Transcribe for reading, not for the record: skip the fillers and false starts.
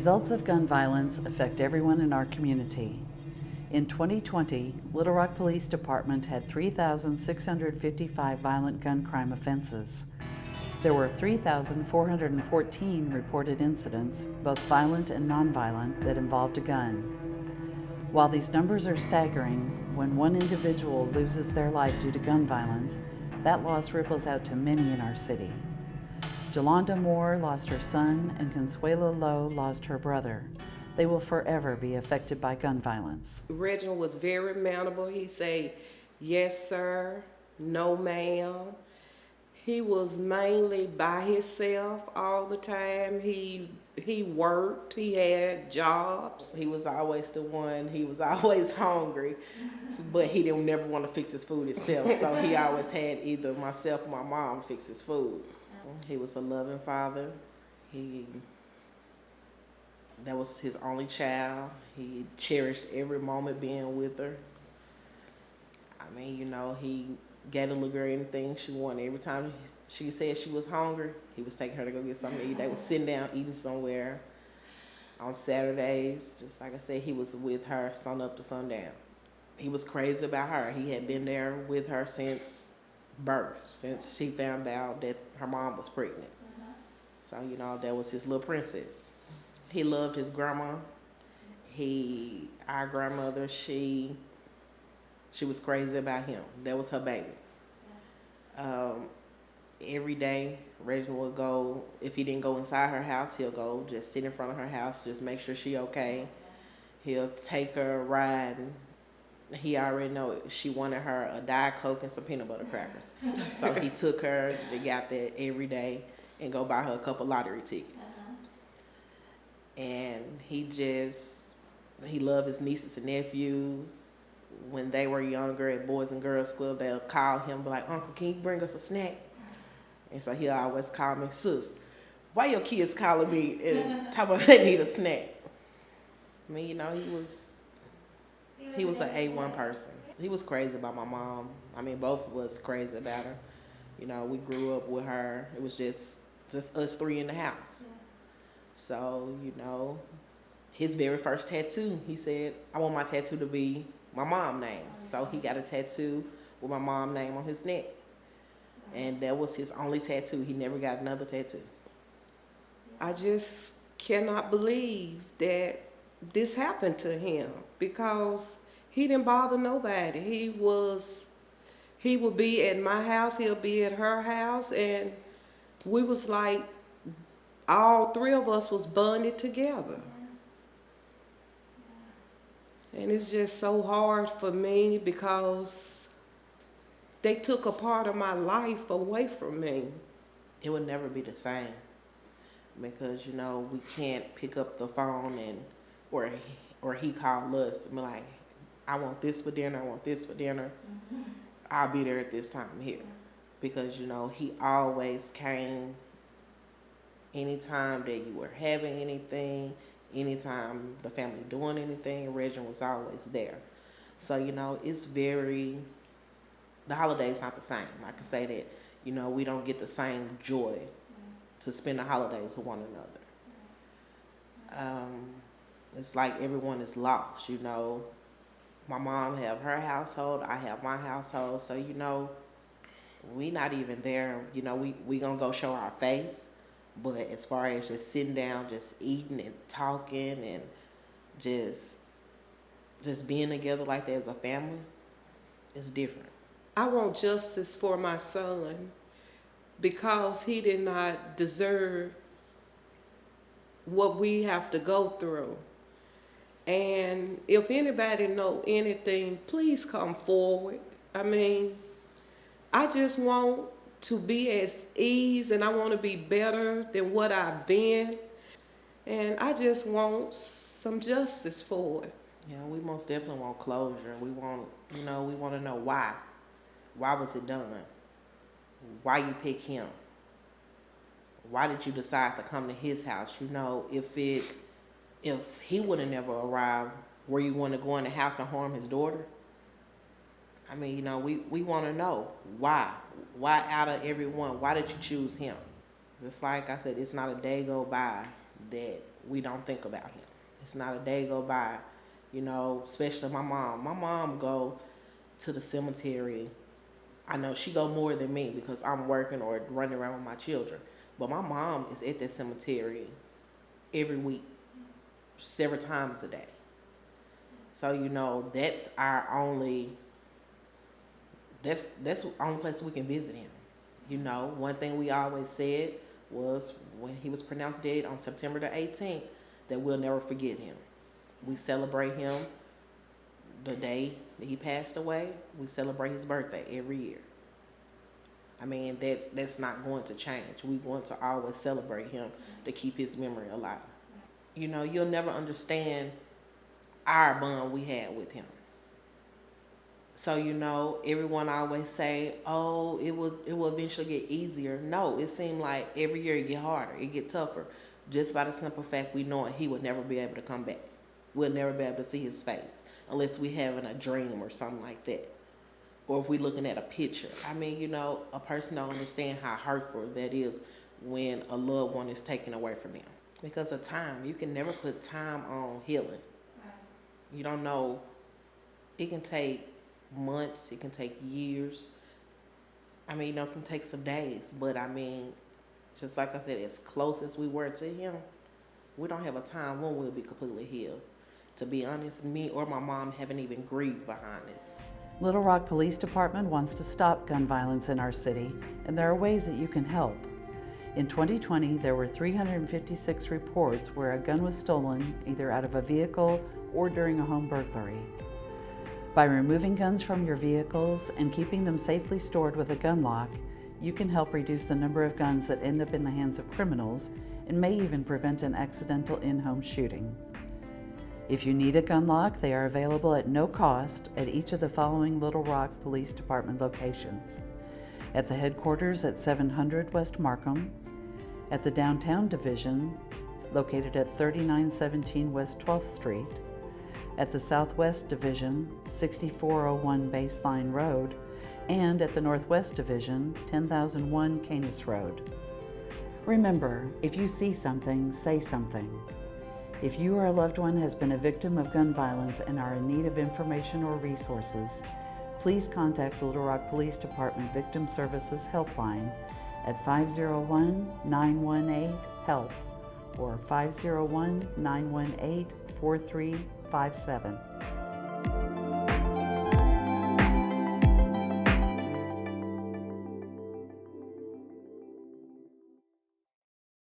results of gun violence affect everyone in our community. In 2020, Little Rock Police Department had 3,655 violent gun crime offenses. There were 3,414 reported incidents, both violent and nonviolent, that involved a gun. While these numbers are staggering, when one individual loses their life due to gun violence, that loss ripples out to many in our city. Jolanda Moore lost her son, and Consuelo Lowe lost her brother. They will forever be affected by gun violence. Reginald was very mannerable. He said, yes, sir, no, ma'am. He was mainly by himself all the time. He worked, he had jobs. He was always the one, he was always hungry, but he didn't never want to fix his food himself. So he always had either myself or my mom fix his food. He was a loving father. That was his only child. He cherished every moment being with her. I mean, he gave the little girl anything she wanted. Every time she said she was hungry, he was taking her to go get something to eat. They was sitting down eating somewhere on Saturdays. Just like I said, he was with her sun up to sundown. He was crazy about her. He had been there with her since birth, since she found out that her mom was pregnant. So, that was his little princess. He loved his grandma. Our grandmother, she was crazy about him. That was her baby. Every day, Reginald would go, if he didn't go inside her house, he'll go just sit in front of her house, just make sure she okay. He'll take her riding. He already know she wanted her a Diet Coke and some peanut butter crackers. So he took her, they got that every day, and go buy her a couple lottery tickets. And he loved his nieces and nephews. When they were younger at Boys and Girls Club, they'll call him, be like, Uncle, can you bring us a snack? And so he'll always call me, Sis, why your kids calling me and talk about they need a snack? I mean, he was an A1 person. He was crazy about my mom. I mean, both of us crazy about her. We grew up with her. It was just us three in the house. So, his very first tattoo, he said, I want my tattoo to be my mom's name. So he got a tattoo with my mom's name on his neck. And that was his only tattoo. He never got another tattoo. I just cannot believe that this happened to him because he didn't bother nobody. He would be at my house, he'll be at her house, and we was like, all three of us was bonded together. And it's just so hard for me because they took a part of my life away from me. It would never be the same because, we can't pick up the phone or he called us and be like, I want this for dinner, I want this for dinner. I'll be there at this time here. Because, he always came anytime that you were having anything, anytime the family doing anything, Reginald was always there. So, the holiday's not the same. I can say that, we don't get the same joy to spend the holidays with one another. It's like everyone is lost, My mom have her household, I have my household, so, we not even there. We gonna go show our face. But as far as just sitting down, just eating and talking and just being together like that as a family, it's different. I want justice for my son because he did not deserve what we have to go through. And if anybody know anything, please come forward. I mean, I just want to be at ease and I want to be better than what I've been. And I just want some justice for it. Yeah, we most definitely want closure. We want to know why. Why was it done? Why you pick him? Why did you decide to come to his house? If he would have never arrived, were you going to go in the house and harm his daughter? I mean, we want to know why. Why out of everyone, why did you choose him? Just like I said, it's not a day go by that we don't think about him. It's not a day go by, you know, especially my mom. My mom go to the cemetery. I know she go more than me because I'm working or running around with my children. But my mom is at the cemetery every week, several times a day. So, you know, that's our only, that's the only place we can visit him. You know, one thing we always said was when he was pronounced dead on September the 18th, that we'll never forget him. We celebrate him the day that he passed away. We celebrate his birthday every year. I mean, that's not going to change. We're going to always celebrate him to keep his memory alive. You know, you'll never understand our bond we had with him. So, you know, everyone always say, oh, it will eventually get easier. No, it seemed like every year it get harder, it get tougher. Just by the simple fact we know he would never be able to come back. We'll never be able to see his face unless we having a dream or something like that. Or if we looking at a picture. I mean, you know, a person don't understand how hurtful that is when a loved one is taken away from them. Because of time, you can never put time on healing. You don't know, it can take months, it can take years. I mean, you know, it can take some days, but I mean, just like I said, as close as we were to him, we don't have a time when we'll be completely healed. To be honest, me or my mom haven't even grieved behind this. Little Rock Police Department wants to stop gun violence in our city, and there are ways that you can help. In 2020, there were 356 reports where a gun was stolen either out of a vehicle or during a home burglary. By removing guns from your vehicles and keeping them safely stored with a gun lock, you can help reduce the number of guns that end up in the hands of criminals and may even prevent an accidental in-home shooting. If you need a gun lock, they are available at no cost at each of the following Little Rock Police Department locations: at the headquarters at 700 West Markham, at the Downtown Division, located at 3917 West 12th Street, at the Southwest Division, 6401 Baseline Road, and at the Northwest Division, 10001 Canis Road. Remember, if you see something, say something. If you or a loved one has been a victim of gun violence and are in need of information or resources, please contact the Little Rock Police Department Victim Services Helpline at 501-918-HELP or 501-918-4357.